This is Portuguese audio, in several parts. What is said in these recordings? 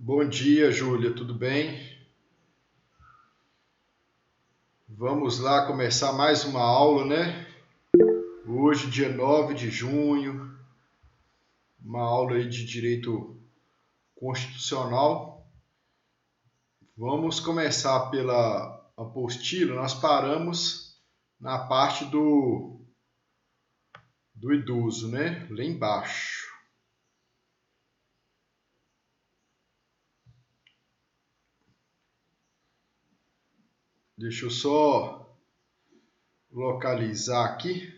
Bom dia, Júlia, tudo bem? Vamos lá começar mais uma aula, né? Hoje, dia 9 de junho, uma aula aí de direito constitucional. Vamos começar pela apostila. Nós paramos na parte do idoso, né? Lá embaixo. Deixa eu só localizar aqui.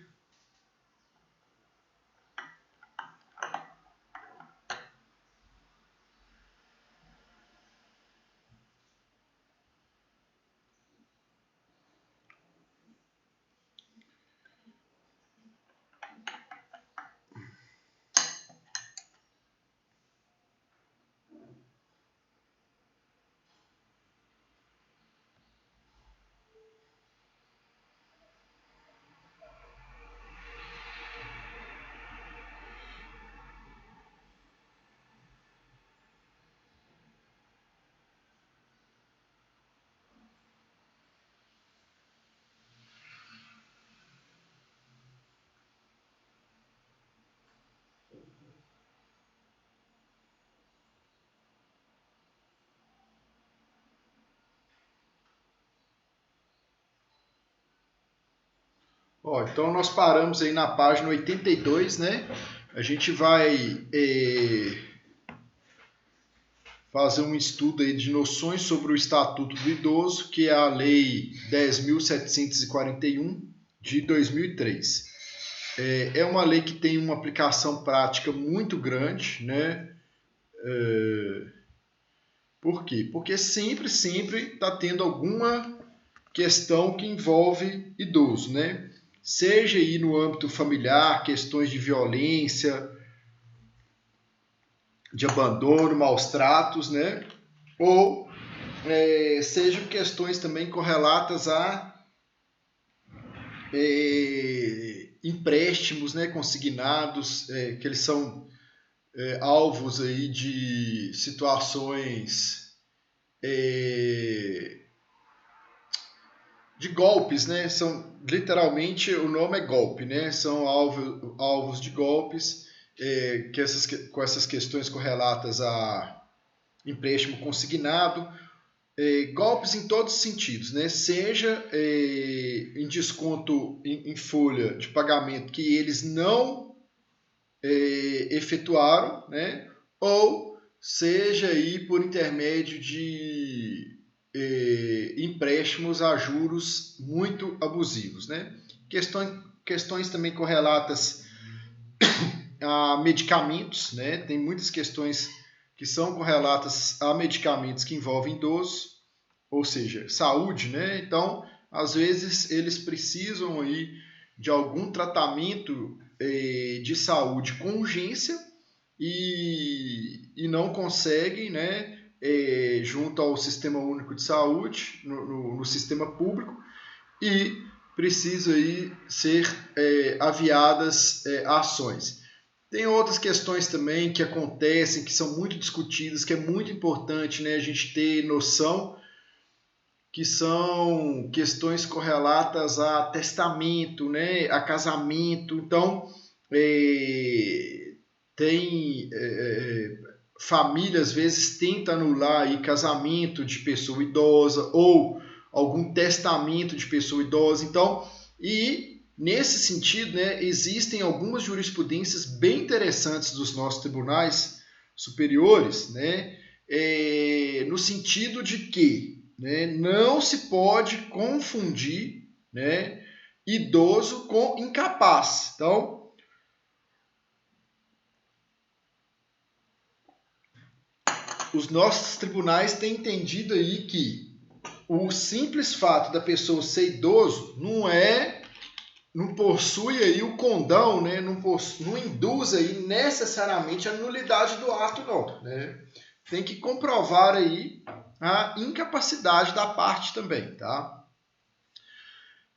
Então nós paramos aí na página 82, né? A gente vai fazer um estudo aí de noções sobre o Estatuto do Idoso, que é a Lei 10.741 de 2003. É uma lei que tem uma aplicação prática muito grande, né? Por quê? Porque sempre está tendo alguma questão que envolve idoso, né? Seja aí no âmbito familiar, questões de violência, de abandono, maus tratos, né? Ou sejam questões também correlatas a empréstimos, né, consignados, que eles são alvos aí de situações de golpes, né? São literalmente, o nome é golpe, né? São alvos de golpes com essas questões correlatas a empréstimo consignado, golpes em todos os sentidos, né? Seja em desconto em folha de pagamento que eles não efetuaram, né? Ou seja aí por intermédio de empréstimos a juros muito abusivos, né? Questões também correlatas a medicamentos, né? Tem muitas questões que são correlatas a medicamentos que envolvem idosos, ou seja, saúde, né? Então, às vezes eles precisam aí de algum tratamento de saúde com urgência e não conseguem, né? Junto ao Sistema Único de Saúde, no sistema público, e precisa aí ser aviadas ações. Tem outras questões também que acontecem, que são muito discutidas, que é muito importante, né, a gente ter noção, que são questões correlatas a testamento, né, a casamento. Então, tem família, às vezes, tenta anular aí casamento de pessoa idosa ou algum testamento de pessoa idosa. Então, e nesse sentido, né, existem algumas jurisprudências bem interessantes dos nossos tribunais superiores, né, no sentido de que, né, não se pode confundir, né, idoso com incapaz. Então, os nossos tribunais têm entendido aí que o simples fato da pessoa ser idoso não possui aí o condão, né? Não induz aí necessariamente a nulidade do ato, não, né? Tem que comprovar aí a incapacidade da parte também, tá?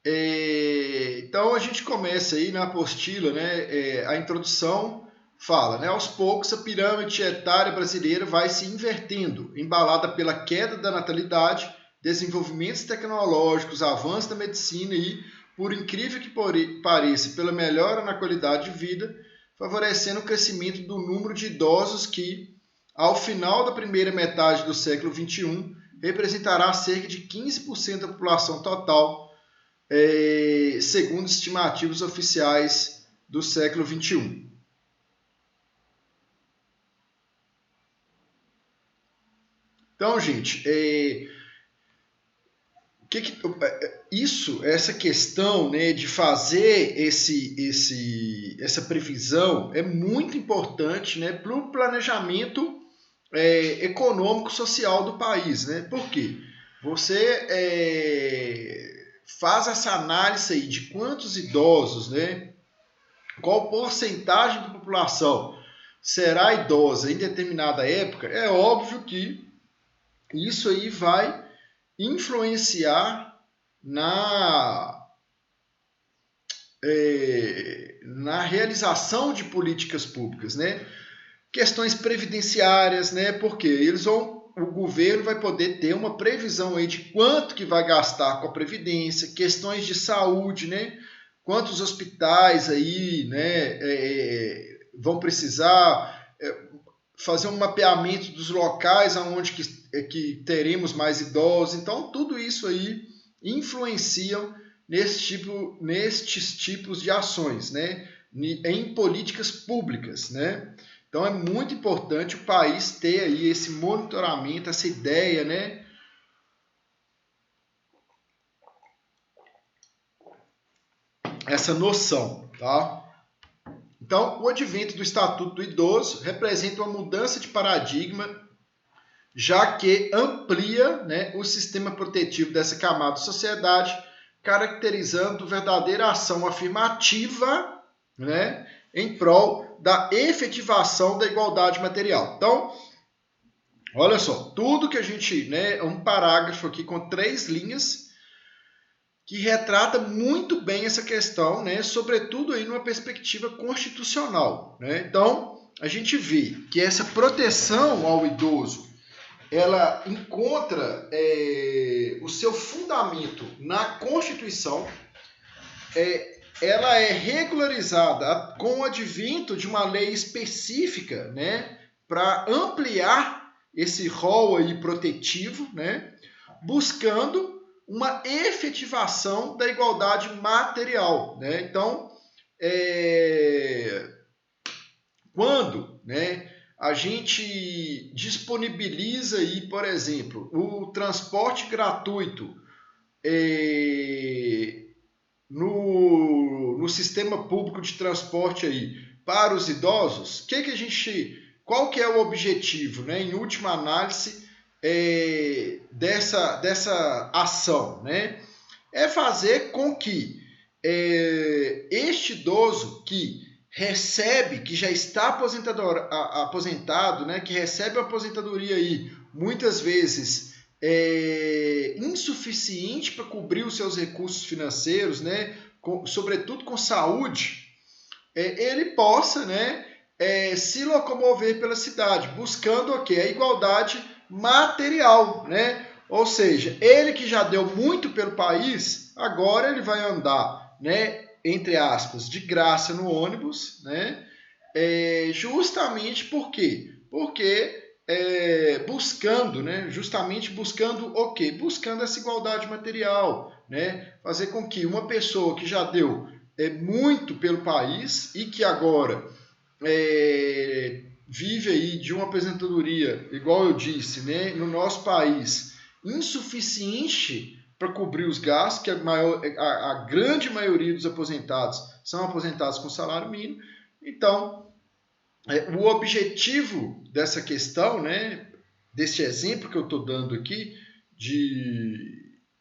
Então a gente começa aí na apostila, né? A introdução fala, né? Aos poucos a pirâmide etária brasileira vai se invertendo, embalada pela queda da natalidade, desenvolvimentos tecnológicos, avanços da medicina e, por incrível que pareça, pela melhora na qualidade de vida, favorecendo o crescimento do número de idosos que, ao final da primeira metade do século XXI, representará cerca de 15% da população total, segundo estimativas oficiais do século XXI. Então, gente, essa questão, né, de fazer essa previsão é muito importante, né, para o planejamento econômico-social do país, né? Por quê? Você faz essa análise aí de quantos idosos, né, qual porcentagem da população será idosa em determinada época, é óbvio que isso aí vai influenciar na realização de políticas públicas, né? Questões previdenciárias, né? Porque o governo vai poder ter uma previsão aí de quanto que vai gastar com a previdência, questões de saúde, né? Quantos hospitais aí, né, vão precisar fazer um mapeamento dos locais onde que teremos mais idosos. Então, tudo isso aí influenciam nestes tipos de ações, né, em políticas públicas, né? Então, é muito importante o país ter aí esse monitoramento, essa ideia, né, essa noção, tá? Então, o advento do Estatuto do Idoso representa uma mudança de paradigma, já que amplia, né, o sistema protetivo dessa camada de sociedade, caracterizando verdadeira ação afirmativa, né, em prol da efetivação da igualdade material. Então, olha só, tudo que a gente, né, um parágrafo aqui com 3 linhas, que retrata muito bem essa questão, né, sobretudo aí numa perspectiva constitucional, né? Então, a gente vê que essa proteção ao idoso, ela encontra o seu fundamento na Constituição, ela é regularizada com o advento de uma lei específica, né, para ampliar esse rol aí protetivo, né, buscando uma efetivação da igualdade material, né? Então, quando, né, a gente disponibiliza aí, por exemplo, o transporte gratuito no sistema público de transporte aí para os idosos, qual que é o objetivo, né, em última análise, dessa ação, né? É fazer com que este idoso que recebe, que já está aposentado, né, que recebe a aposentadoria aí, muitas vezes insuficiente para cobrir os seus recursos financeiros, né, sobretudo com saúde, ele possa, né, se locomover pela cidade, buscando a igualdade material, né? Ou seja, ele que já deu muito pelo país, agora ele vai andar, né, entre aspas, de graça no ônibus, né? Justamente por quê? Porque buscando, né? Justamente buscando o quê? Buscando essa igualdade material, né? Fazer com que uma pessoa que já deu muito pelo país e que agora vive aí de uma aposentadoria, igual eu disse, né, no nosso país, insuficiente para cobrir os gastos, que a grande maioria dos aposentados são aposentados com salário mínimo. Então, o objetivo dessa questão, né, desse exemplo que eu estou dando aqui,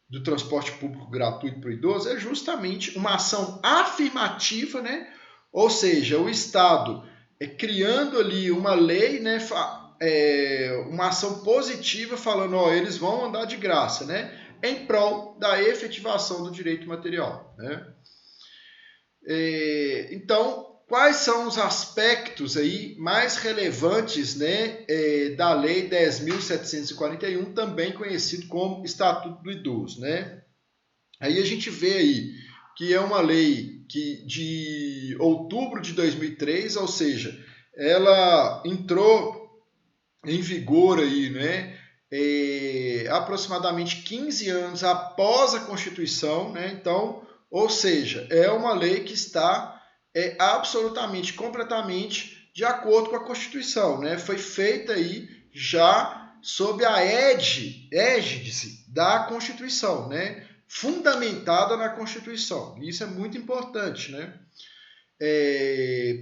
do transporte público gratuito para o idoso, é justamente uma ação afirmativa, né? Ou seja, o Estado criando ali uma lei, né, uma ação positiva falando, eles vão andar de graça, né, em prol da efetivação do direito material, né? Então, quais são os aspectos aí mais relevantes, né, da Lei 10.741, também conhecido como Estatuto do Idoso, né? Aí a gente vê aí que é uma lei que de outubro de 2003, ou seja, ela entrou em vigor aí, né, aproximadamente 15 anos após a Constituição, né? Então, ou seja, é uma lei que está absolutamente, completamente de acordo com a Constituição, né? Foi feita aí já sob a égide da Constituição, né? Fundamentada na Constituição. Isso é muito importante, né?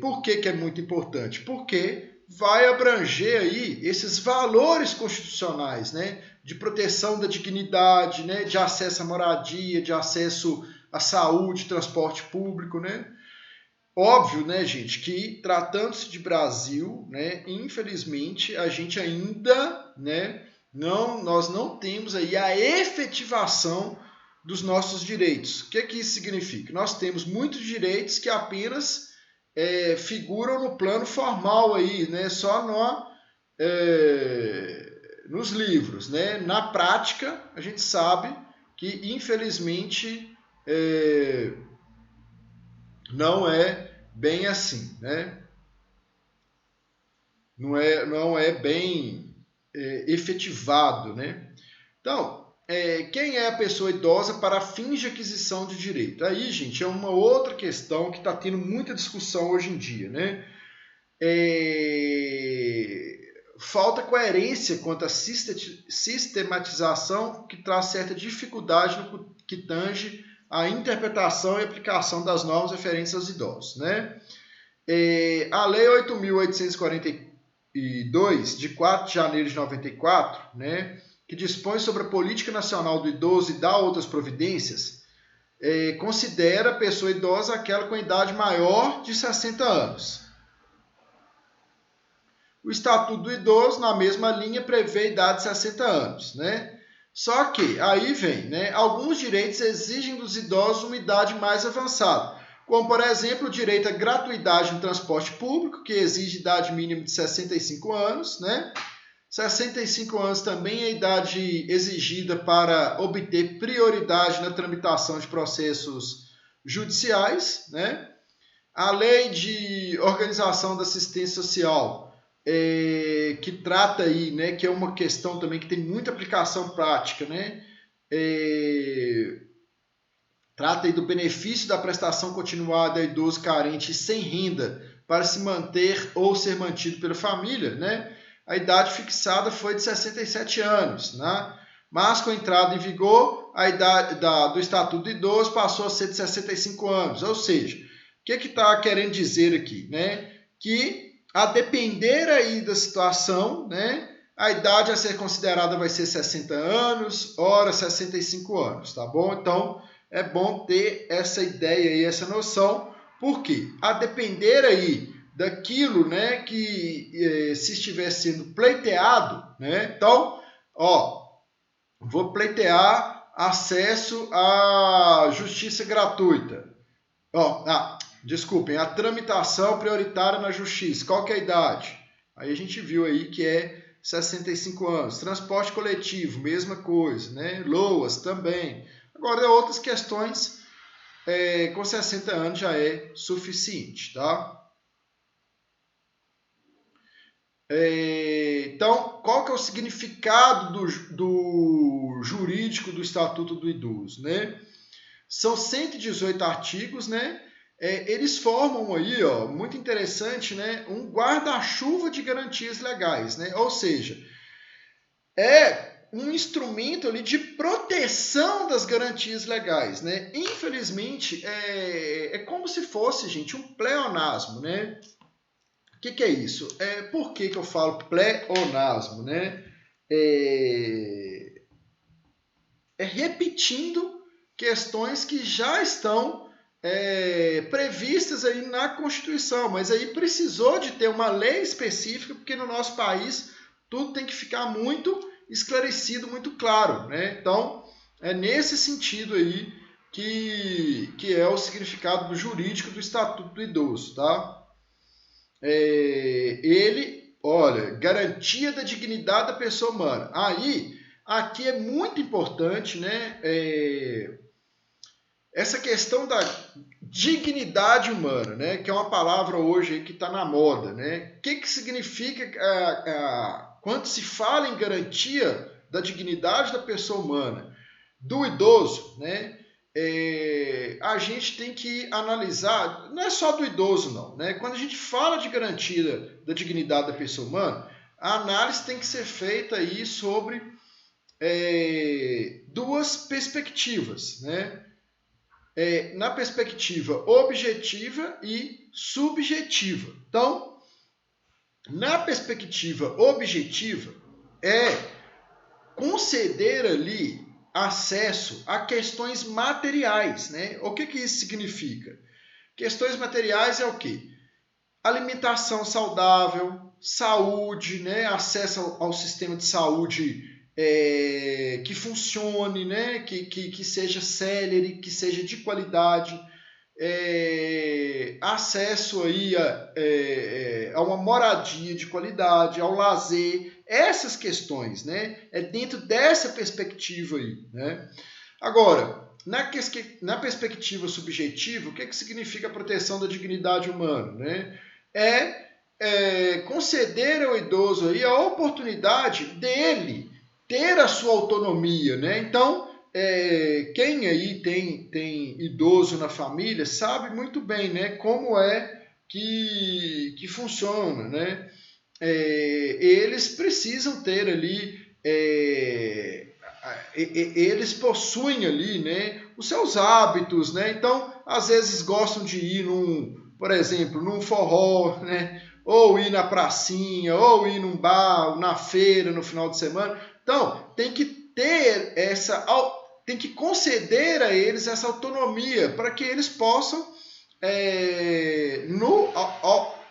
Por que é muito importante? Porque vai abranger aí esses valores constitucionais, né? De proteção da dignidade, né? De acesso à moradia, de acesso à saúde, transporte público, né? Óbvio, né, gente, que tratando-se de Brasil, né, infelizmente a gente ainda, né, nós não temos aí a efetivação dos nossos direitos. O que isso significa? Nós temos muitos direitos que apenas figuram no plano formal aí, né, só nos livros, né? Na prática, a gente sabe que infelizmente não é bem assim, né? Não é bem efetivado, né? Então, quem é a pessoa idosa para fins de aquisição de direito? Aí, gente, é uma outra questão que está tendo muita discussão hoje em dia, né? Falta coerência quanto à sistematização, que traz certa dificuldade no que tange a interpretação e aplicação das normas referentes aos idosos, né? A Lei 8.842, de 4 de janeiro de 94, né, que dispõe sobre a Política Nacional do Idoso e dá outras providências, considera a pessoa idosa aquela com idade maior de 60 anos. O Estatuto do Idoso, na mesma linha, prevê a idade de 60 anos, né? Só que aí vem, né? Alguns direitos exigem dos idosos uma idade mais avançada, como, por exemplo, o direito à gratuidade no transporte público, que exige idade mínima de 65 anos, né? 65 anos também é a idade exigida para obter prioridade na tramitação de processos judiciais, né? A Lei de Organização da Assistência Social, que trata aí, né, que é uma questão também que tem muita aplicação prática, né? Trata aí do benefício da prestação continuada a idoso carente e sem renda para se manter ou ser mantido pela família, né? A idade fixada foi de 67 anos, né? Mas com a entrada em vigor, a idade do Estatuto do Idoso passou a ser de 65 anos. Ou seja, o que está querendo dizer aqui, né? Que a depender aí da situação, né, a idade a ser considerada vai ser 60 anos, ora 65 anos, tá bom? Então, é bom ter essa ideia e essa noção, porque a depender aí daquilo, né, que se estiver sendo pleiteado, né, então, vou pleitear acesso à justiça gratuita. Desculpem, a tramitação prioritária na justiça. Qual que é a idade? Aí a gente viu aí que é 65 anos. Transporte coletivo, mesma coisa, né? LOAS também. Agora, outras questões, com 60 anos já é suficiente, tá? Então, qual que é o significado do jurídico do Estatuto do Idoso, né? São 118 artigos, né? Eles formam aí, muito interessante, né, um guarda-chuva de garantias legais, né? Ou seja, é um instrumento ali de proteção das garantias legais, né? Infelizmente, é como se fosse, gente, um pleonasmo, né? O que é isso? Por que eu falo pleonasmo, né? Repetindo questões que já estão previstas aí na Constituição, mas aí precisou de ter uma lei específica, porque no nosso país tudo tem que ficar muito esclarecido, muito claro, né? Então, é nesse sentido aí que é o significado jurídico do Estatuto do Idoso, tá? ele, olha, garantia da dignidade da pessoa humana. Aí, aqui é muito importante, né? Essa questão da dignidade humana, né? Que é uma palavra hoje que está na moda, né? O que significa quando se fala em garantia da dignidade da pessoa humana, do idoso, né? A gente tem que analisar, não é só do idoso não, né? Quando a gente fala de garantia da dignidade da pessoa humana, a análise tem que ser feita aí sobre duas perspectivas, né? Na perspectiva objetiva e subjetiva. Então, na perspectiva objetiva, é conceder ali acesso a questões materiais, né? O que isso significa? Questões materiais é o quê? Alimentação saudável, saúde, né? Acesso ao sistema de saúde que funcione, né? Que seja célere, que seja de qualidade, acesso aí a uma moradia de qualidade, ao lazer, essas questões, né? É dentro dessa perspectiva aí, né? Agora, na perspectiva subjetiva, o que significa a proteção da dignidade humana, né? Conceder ao idoso aí a oportunidade dele ter a sua autonomia, né? Então, quem aí tem idoso na família sabe muito bem, né, como é que funciona, né? Eles precisam ter ali, eles possuem ali, né, os seus hábitos, né? Então, às vezes gostam de ir por exemplo, num forró, né? Ou ir na pracinha, ou ir num bar, na feira no final de semana. Então, tem que ter tem que conceder a eles essa autonomia para que eles possam,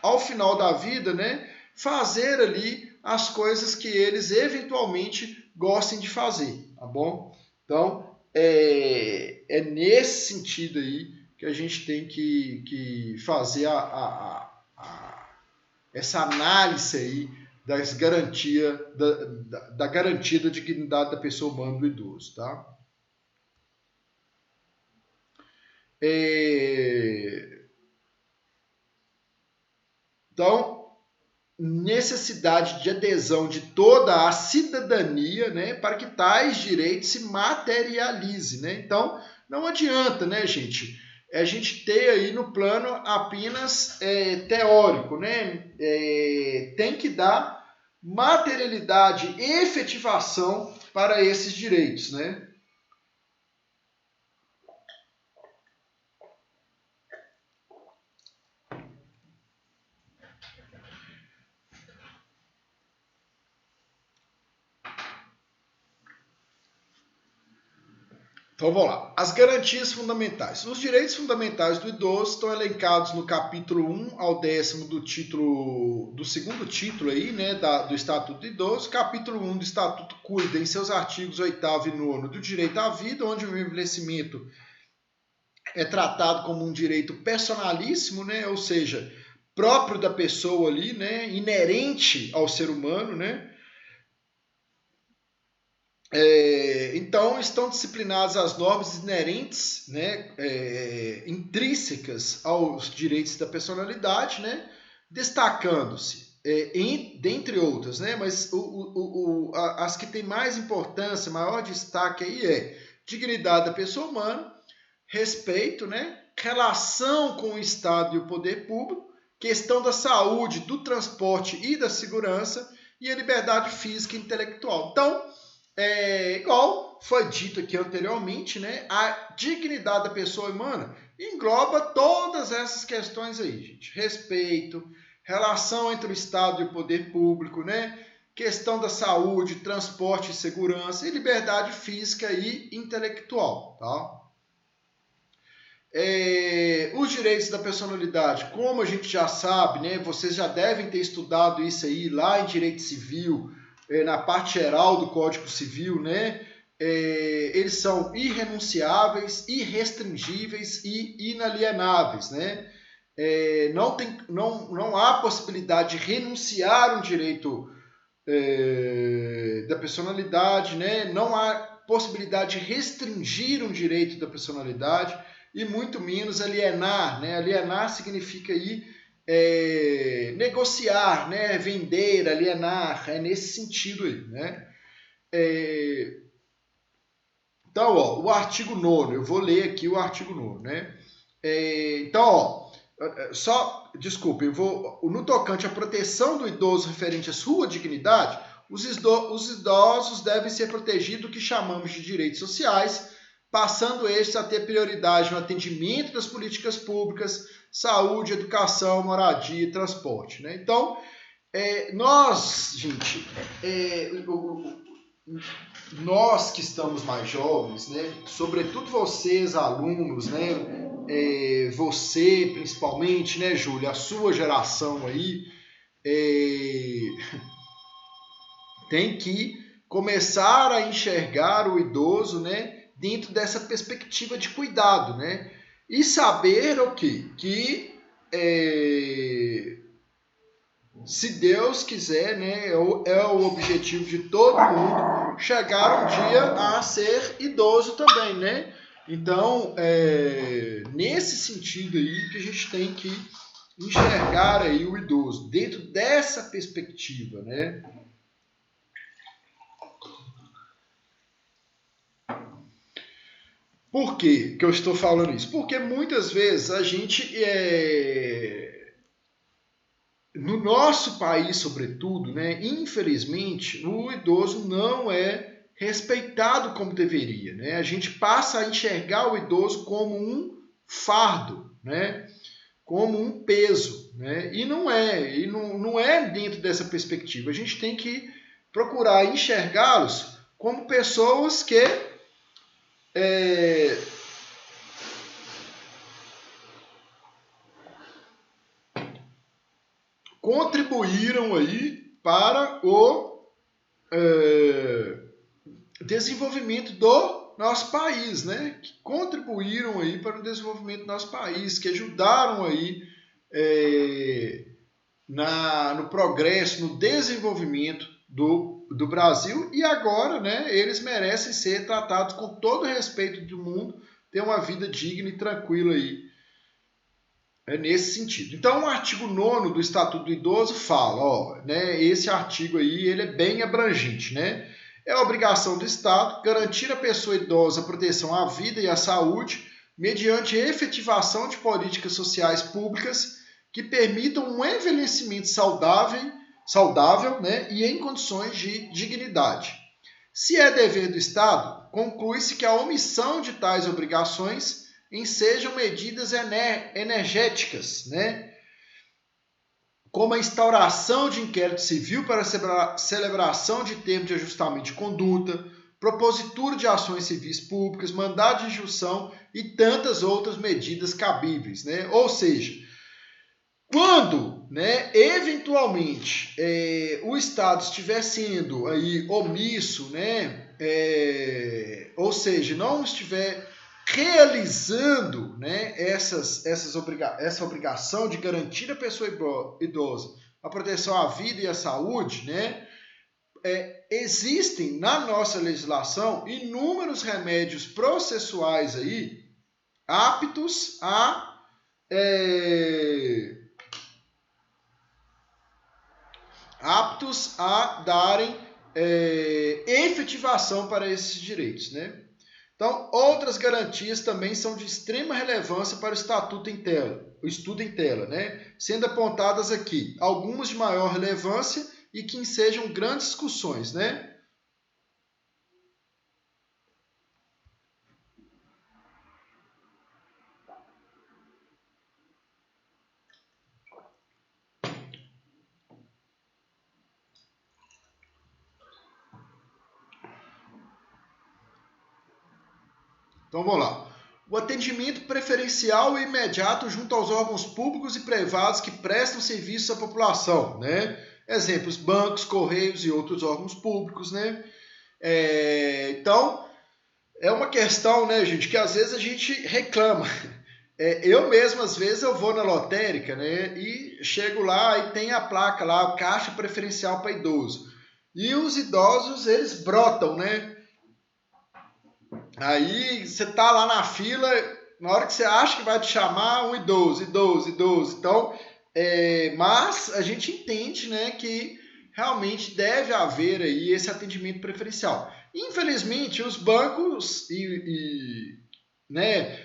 ao final da vida, né, fazer ali as coisas que eles eventualmente gostem de fazer, tá bom? Então, é nesse sentido aí que a gente tem que fazer essa análise aí das garantia, da garantia da dignidade da pessoa humana do idoso, tá? Então, necessidade de adesão de toda a cidadania, né, para que tais direitos se materializem, né? Então, não adianta, né, gente, a gente ter aí no plano apenas teórico, né? Tem que dar materialidade e efetivação para esses direitos, né? Então vamos lá. As garantias fundamentais. Os direitos fundamentais do idoso estão elencados no capítulo 1 ao 10º do segundo título aí, né, do Estatuto do Idoso. Capítulo 1 do Estatuto cuida em seus artigos 8º e 9º do direito à vida, onde o envelhecimento é tratado como um direito personalíssimo, né, ou seja, próprio da pessoa ali, né, inerente ao ser humano, né? Então, estão disciplinadas as normas inerentes, né, intrínsecas aos direitos da personalidade, né, destacando-se, dentre outras, né, mas as que têm mais importância, maior destaque aí dignidade da pessoa humana, respeito, né, relação com o Estado e o poder público, questão da saúde, do transporte e da segurança e a liberdade física e intelectual. Então, igual foi dito aqui anteriormente, né? A dignidade da pessoa humana engloba todas essas questões aí, gente. Respeito, relação entre o Estado e o poder público, né? Questão da saúde, transporte e segurança e liberdade física e intelectual, tá? Os direitos da personalidade, como a gente já sabe, né? Vocês já devem ter estudado isso aí lá em direito civil, na parte geral do Código Civil, né? Eles são irrenunciáveis, irrestringíveis e inalienáveis, né? não há possibilidade de renunciar um direito da personalidade, né? Não há possibilidade de restringir um direito da personalidade e muito menos alienar, né? Alienar significa aí negociar, né? Vender, alienar, é nesse sentido aí, né? Então, ó, o artigo 9º, eu vou ler aqui o artigo 9º, né? Então, ó, desculpe, no tocante à proteção do idoso referente à sua dignidade, os idosos devem ser protegidos do que chamamos de direitos sociais, passando estes a ter prioridade no atendimento das políticas públicas, saúde, educação, moradia e transporte, né? Então, nós, gente, nós que estamos mais jovens, né? Sobretudo vocês, alunos, né? Você, principalmente, né, Júlia? A sua geração aí tem que começar a enxergar o idoso, né? Dentro dessa perspectiva de cuidado, né? E saber o quê? Que se Deus quiser, né, é o objetivo de todo mundo chegar um dia a ser idoso também, né? Então, nesse sentido aí que a gente tem que enxergar aí o idoso, dentro dessa perspectiva, né? Por que eu estou falando isso? Porque muitas vezes a gente no nosso país, sobretudo, né, infelizmente, o idoso não é respeitado como deveria, né? A gente passa a enxergar o idoso como um fardo, né? Como um peso, né? E não é dentro dessa perspectiva. A gente tem que procurar enxergá-los como pessoas que contribuíram aí para o desenvolvimento do nosso país, né? Que contribuíram aí para o desenvolvimento do nosso país, que ajudaram aí no progresso, no desenvolvimento do Brasil, e agora, né, eles merecem ser tratados com todo o respeito do mundo, ter uma vida digna e tranquila aí. Nesse sentido. Então, o artigo 9º do Estatuto do Idoso fala, né, esse artigo aí ele é bem abrangente, né? É a obrigação do Estado garantir à pessoa idosa a proteção à vida e à saúde mediante efetivação de políticas sociais públicas que permitam um envelhecimento saudável, né, e em condições de dignidade. Se é dever do Estado, conclui-se que a omissão de tais obrigações ensejam medidas energéticas, né? Como a instauração de inquérito civil para a celebração de termo de ajustamento de conduta, propositura de ações civis públicas, mandado de injunção e tantas outras medidas cabíveis, né? Ou seja, quando, né, eventualmente o Estado estiver sendo aí omisso, né, ou seja, não estiver realizando, né, essa obrigação de garantir à pessoa idosa a proteção à vida e à saúde, né, existem na nossa legislação inúmeros remédios processuais aí aptos a darem efetivação para esses direitos, né? Então, outras garantias também são de extrema relevância para o estudo em tela, né? Sendo apontadas aqui algumas de maior relevância e que ensejam grandes discussões, né? Então, vamos lá. O atendimento preferencial e imediato junto aos órgãos públicos e privados que prestam serviço à população, né? Exemplos, bancos, correios e outros órgãos públicos, né? Então, é uma questão, né, gente, que às vezes a gente reclama. Eu mesmo, às vezes, eu vou na lotérica, né? E chego lá e tem a placa lá, caixa preferencial para idoso. E os idosos, eles brotam, né? Aí você tá lá na fila, na hora que você acha que vai te chamar, um idoso, idoso, idoso. Então, mas a gente entende, né, que realmente deve haver aí esse atendimento preferencial. Infelizmente, os bancos né,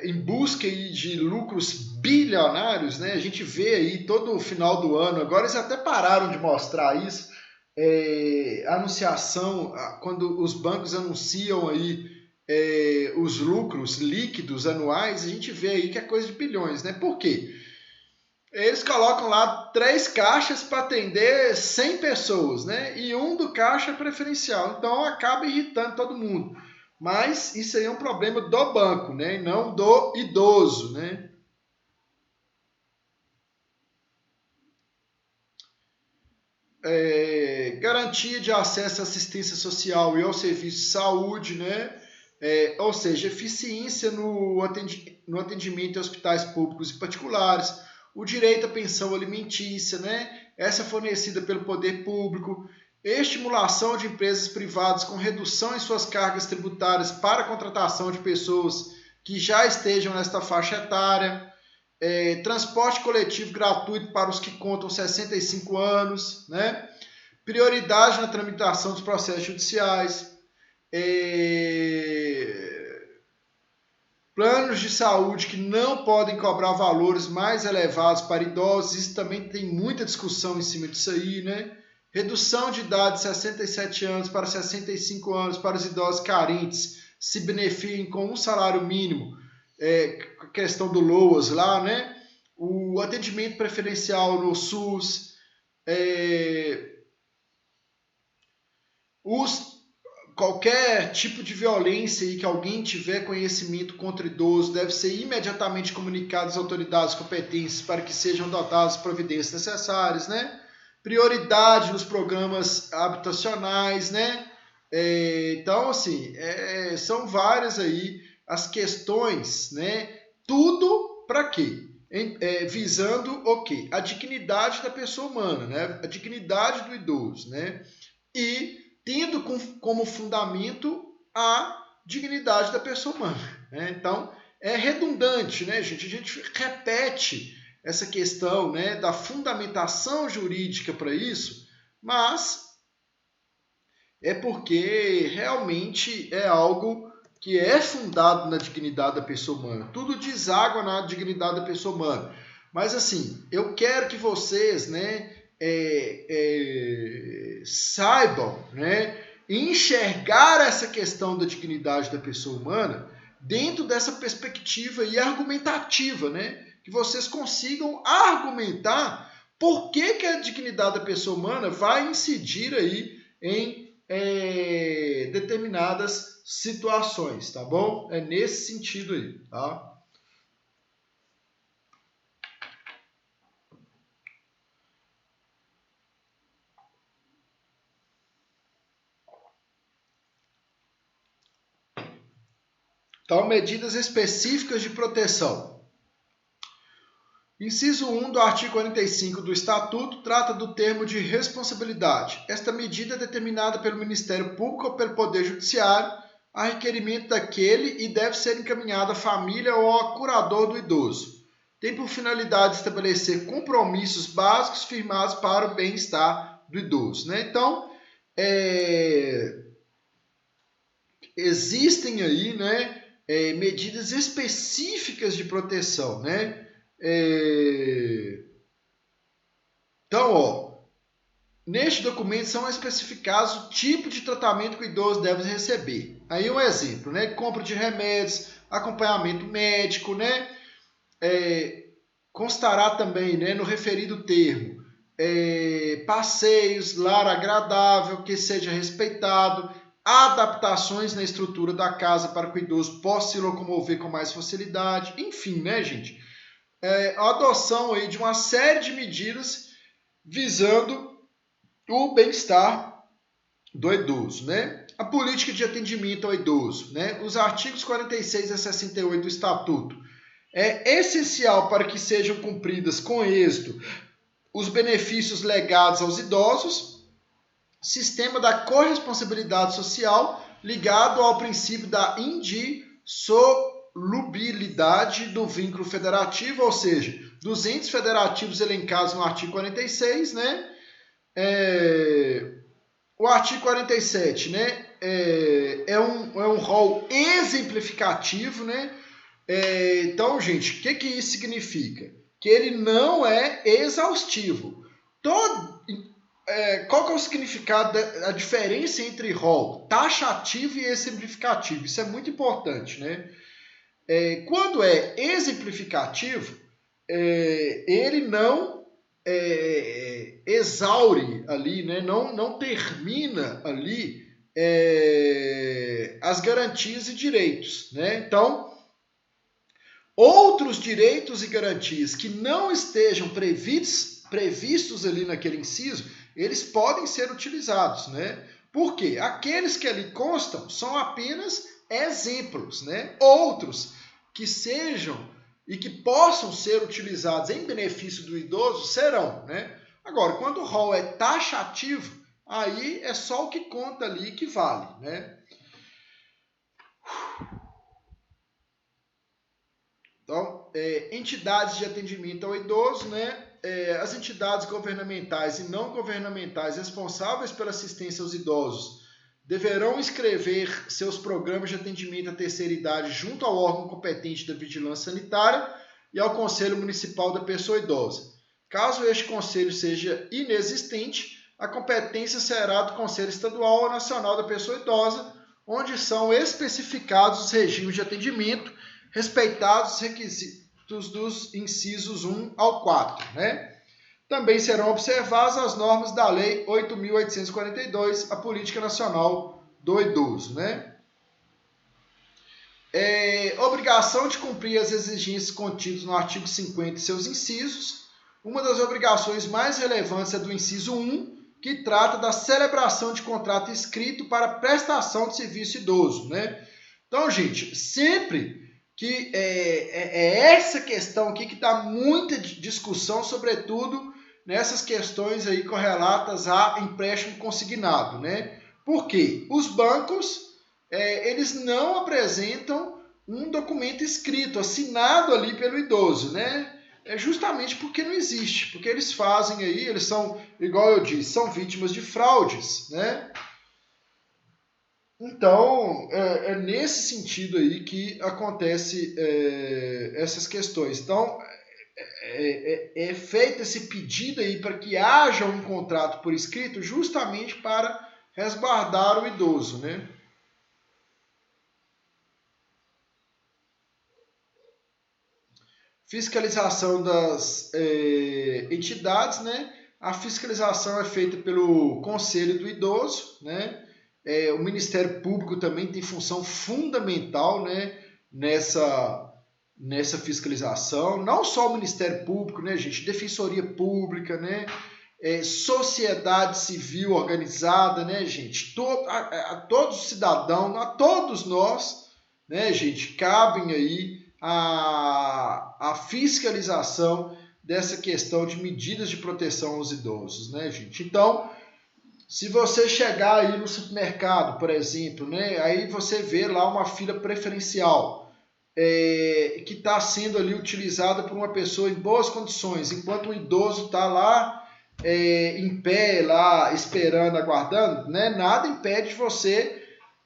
em busca aí de lucros bilionários, né, a gente vê aí todo o final do ano, agora eles até pararam de mostrar isso, anunciação, quando os bancos anunciam aí os lucros líquidos anuais, a gente vê aí que é coisa de bilhões, né? Por quê? Eles colocam lá 3 caixas para atender 100 pessoas, né? E um do caixa preferencial. Então acaba irritando todo mundo. Mas isso aí é um problema do banco, né? E não do idoso, né? Garantia de acesso à assistência social e ao serviço de saúde, né? Ou seja, eficiência no atendimento em hospitais públicos e particulares, o direito à pensão alimentícia, né? Essa é fornecida pelo poder público, estimulação de empresas privadas com redução em suas cargas tributárias para a contratação de pessoas que já estejam nesta faixa etária, transporte coletivo gratuito para os que contam 65 anos, né? Prioridade na tramitação dos processos judiciais, planos de saúde que não podem cobrar valores mais elevados para idosos, isso também tem muita discussão em cima disso aí, né? Redução de idade de 67 anos para 65 anos para os idosos carentes se beneficiem com um salário mínimo, questão do LOAS lá, né? O atendimento preferencial no SUS, qualquer tipo de violência e que alguém tiver conhecimento contra idoso deve ser imediatamente comunicado às autoridades competentes para que sejam adotadas as providências necessárias, né? Prioridade nos programas habitacionais, né? Então, assim, são várias aí as questões, né? Tudo para quê? Visando o quê? A dignidade da pessoa humana, né? A dignidade do idoso, né? E tendo como fundamento a dignidade da pessoa humana, né? Então, é redundante, né, gente? A gente repete essa questão, né, da fundamentação jurídica para isso, mas é porque realmente é algo que é fundado na dignidade da pessoa humana. Tudo deságua na dignidade da pessoa humana. Mas assim, eu quero que vocês, né, saibam, né, enxergar essa questão da dignidade da pessoa humana dentro dessa perspectiva e argumentativa, né, que vocês consigam argumentar por que a dignidade da pessoa humana vai incidir aí em determinadas situações, tá bom? É nesse sentido aí, tá? Então, medidas específicas de proteção. Inciso 1 do artigo 45 do Estatuto trata do termo de responsabilidade. Esta medida é determinada pelo Ministério Público ou pelo Poder Judiciário a requerimento daquele e deve ser encaminhada à família ou ao curador do idoso. Tem por finalidade estabelecer compromissos básicos firmados para o bem-estar do idoso, né? Então, existem aí, né, medidas específicas de proteção, né? Então, neste documento são especificados o tipo de tratamento que o idoso deve receber. Aí um exemplo, né? Compra de remédios, acompanhamento médico, né? Constará também, né, no referido termo, passeios, lar agradável, que seja respeitado, adaptações na estrutura da casa para que o idoso possa se locomover com mais facilidade, enfim, né, gente? A adoção aí de uma série de medidas visando o bem-estar do idoso, né? A política de atendimento ao idoso, né? Os artigos 46 a 68 do Estatuto É essencial para que sejam cumpridas com êxito os benefícios legados aos idosos, sistema da corresponsabilidade social ligado ao princípio da indissolubilidade do vínculo federativo, ou seja, dos entes federativos elencados no artigo 46, né? O artigo 47, né? É um rol exemplificativo, né? Então, gente, o que isso significa? Que ele não é exaustivo. Qual que é o significado, a diferença entre rol taxativo e exemplificativo? Isso é muito importante, né? Quando é exemplificativo, ele não exaure ali, né? Não termina ali as garantias e direitos, né? Então, outros direitos e garantias que não estejam previstos ali naquele inciso, eles podem ser utilizados, né? Por quê? Aqueles que ali constam são apenas exemplos, né? Outros que sejam e que possam ser utilizados em benefício do idoso serão, né? Agora, quando o rol é taxativo, aí é só o que conta ali que vale, né? Então, entidades de atendimento ao idoso, né? As entidades governamentais e não governamentais responsáveis pela assistência aos idosos deverão inscrever seus programas de atendimento à terceira idade junto ao órgão competente da vigilância sanitária e ao Conselho Municipal da Pessoa Idosa. Caso este conselho seja inexistente, a competência será do Conselho Estadual ou Nacional da Pessoa Idosa, onde são especificados os regimes de atendimento, respeitados os requisitos dos incisos 1 ao 4, né? Também serão observadas as normas da Lei 8.842, a Política Nacional do Idoso, né? Obrigação de cumprir as exigências contidas no artigo 50 e seus incisos. Uma das obrigações mais relevantes é do inciso 1, que trata da celebração de contrato escrito para prestação de serviço idoso, né? Então, gente, sempre que essa questão aqui que dá muita discussão, sobretudo nessas questões aí correlatas a empréstimo consignado, né? Por quê? Os bancos, eles não apresentam um documento escrito, assinado ali pelo idoso, né? Justamente porque não existe, porque eles fazem aí, eles são, igual eu disse, são vítimas de fraudes, né? Então, é nesse sentido aí que acontece essas questões. Então, é feito esse pedido aí para que haja um contrato por escrito justamente para resguardar o idoso, né? Fiscalização das entidades, né? A fiscalização é feita pelo Conselho do Idoso, né? O Ministério Público também tem função fundamental, né? Nessa fiscalização. Não só o Ministério Público, né, gente? Defensoria Pública, né? Sociedade civil organizada, né, gente? A todos os cidadãos, a todos nós, né, gente? Cabem aí a fiscalização dessa questão de medidas de proteção aos idosos, né, gente? Então, se você chegar aí no supermercado, por exemplo, né, aí você vê lá uma fila preferencial que está sendo ali utilizada por uma pessoa em boas condições, enquanto o idoso está lá em pé, lá esperando, aguardando, né, nada impede você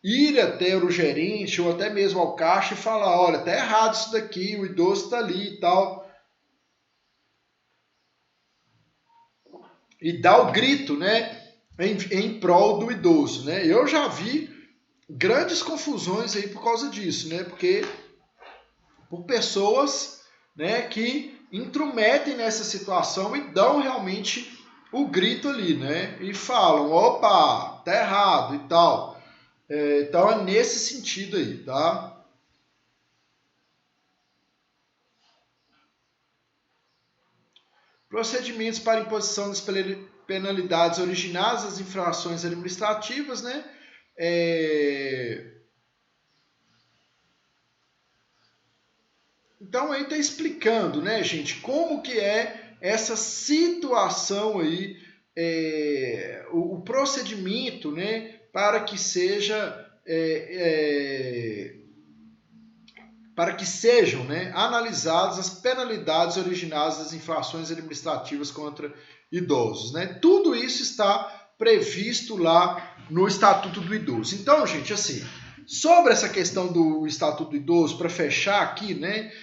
ir até o gerente ou até mesmo ao caixa e falar, olha, tá errado isso daqui, o idoso está ali e tal. E dar o grito, né, em prol do idoso, né? Eu já vi grandes confusões aí por causa disso, né? Porque por pessoas, né, que intrometem nessa situação e dão realmente o grito ali, né? E falam, opa, tá errado e tal. Então é nesse sentido aí, tá? Procedimentos para imposição das penalidades originadas das infrações administrativas, né? Então aí está explicando, né, gente, como que é essa situação aí, o procedimento, né, para que sejam, né, analisadas as penalidades originadas das infrações administrativas contra idosos, né? Tudo isso está previsto lá no Estatuto do Idoso. Então, gente, assim, sobre essa questão do Estatuto do Idoso, para fechar aqui, né,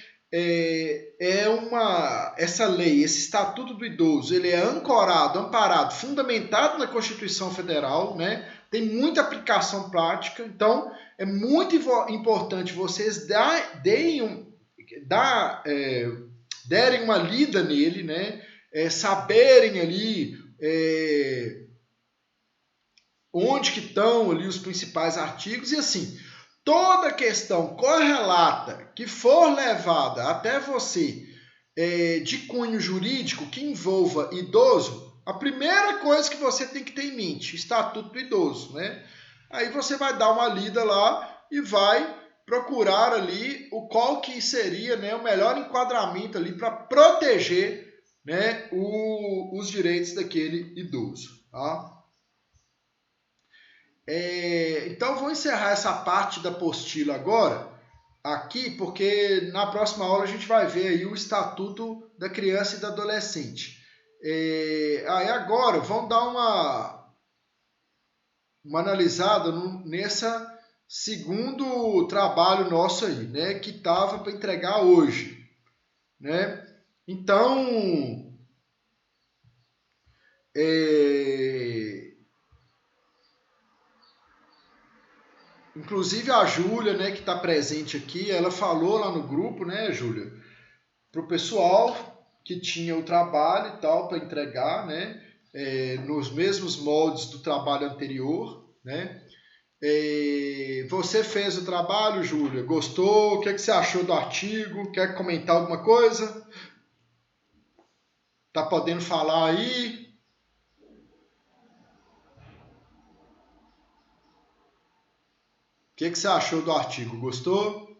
essa lei, esse Estatuto do Idoso, ele é ancorado, amparado, fundamentado na Constituição Federal, né? Tem muita aplicação prática, então é muito importante vocês derem uma lida nele, né? Saberem ali onde que estão ali os principais artigos e assim, toda questão correlata que for levada até você de cunho jurídico que envolva idoso, a primeira coisa que você tem que ter em mente, Estatuto do Idoso, né? Aí você vai dar uma lida lá e vai procurar ali qual que seria, né, o melhor enquadramento ali para proteger, né, os direitos daquele idoso, tá? Então, vou encerrar essa parte da apostila agora, aqui, porque na próxima aula a gente vai ver aí o Estatuto da Criança e do Adolescente. Aí agora, vamos dar uma analisada nessa segundo trabalho nosso aí, né, que estava para entregar hoje, né? Então, inclusive a Júlia, né, que está presente aqui, ela falou lá no grupo, né, Júlia, para o pessoal que tinha o trabalho e tal para entregar, né, nos mesmos moldes do trabalho anterior, né? Você fez o trabalho, Júlia? Gostou? O que você achou do artigo? Quer comentar alguma coisa? Tá podendo falar aí? O que você achou do artigo? Gostou?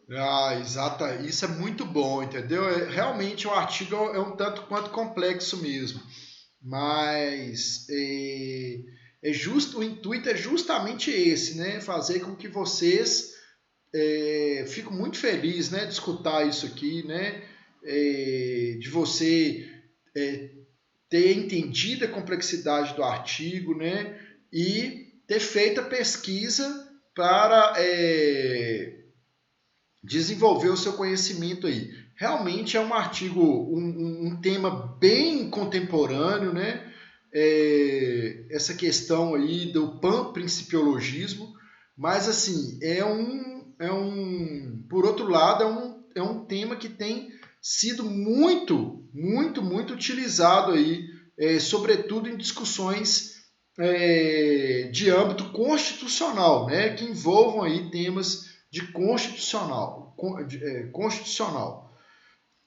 Ah, exato. Isso é muito bom, entendeu? Realmente o artigo é um tanto quanto complexo mesmo, mas o intuito é justamente esse, né? Fazer com que vocês fico muito feliz, né, de escutar isso aqui, né? De você ter entendido a complexidade do artigo, né? E ter feito a pesquisa para desenvolver o seu conhecimento aí. Realmente é um artigo, um tema bem contemporâneo, né? Essa questão aí do panprincipiologismo, mas assim, por outro lado, é um tema que tem sido muito, muito, muito utilizado aí, sobretudo em discussões de âmbito constitucional, né? Que envolvam aí temas de constitucional,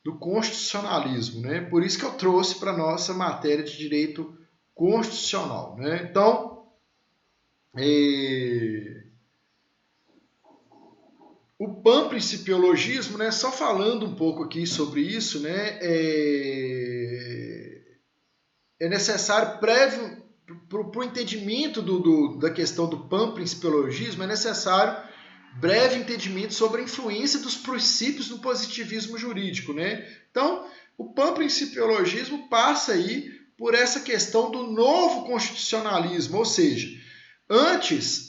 do constitucionalismo, né? Por isso que eu trouxe para nossa matéria de direito constitucional, né? Então, o panprincipiologismo, né? Só falando um pouco aqui sobre isso, né? É necessário prévio para o entendimento da questão do panprincipiologismo, é necessário breve entendimento sobre a influência dos princípios no positivismo jurídico, né? Então, o panprincipiologismo passa aí por essa questão do novo constitucionalismo, ou seja, antes,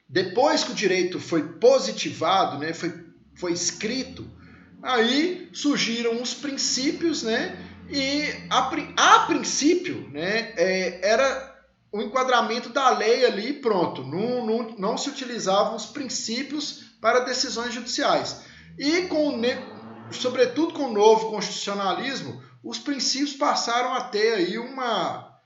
depois que o direito foi positivado, né, foi escrito, Aí surgiram os princípios, né? E a princípio, né, era o enquadramento da lei ali, pronto. Não se utilizavam os princípios para decisões judiciais. E sobretudo com o novo constitucionalismo, os princípios passaram a ter aí uma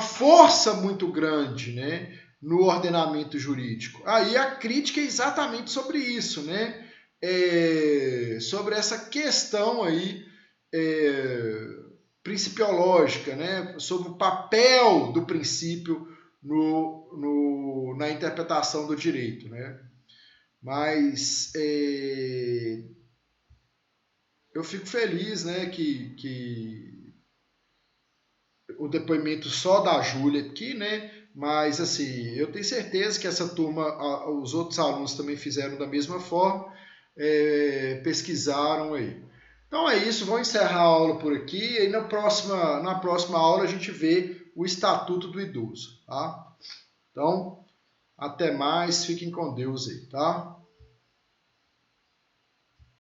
força muito grande, né, no ordenamento jurídico. Aí a crítica é exatamente sobre isso, né? Sobre essa questão aí principiológica, né? Sobre o papel do princípio na interpretação do direito, né? Mas eu fico feliz, né, que o depoimento só da Júlia aqui, né? Mas assim, eu tenho certeza que essa turma, os outros alunos também fizeram da mesma forma, pesquisaram aí. Então é isso, vou encerrar a aula por aqui e na próxima aula a gente vê o Estatuto do Idoso, tá? Então, até mais, fiquem com Deus aí, tá?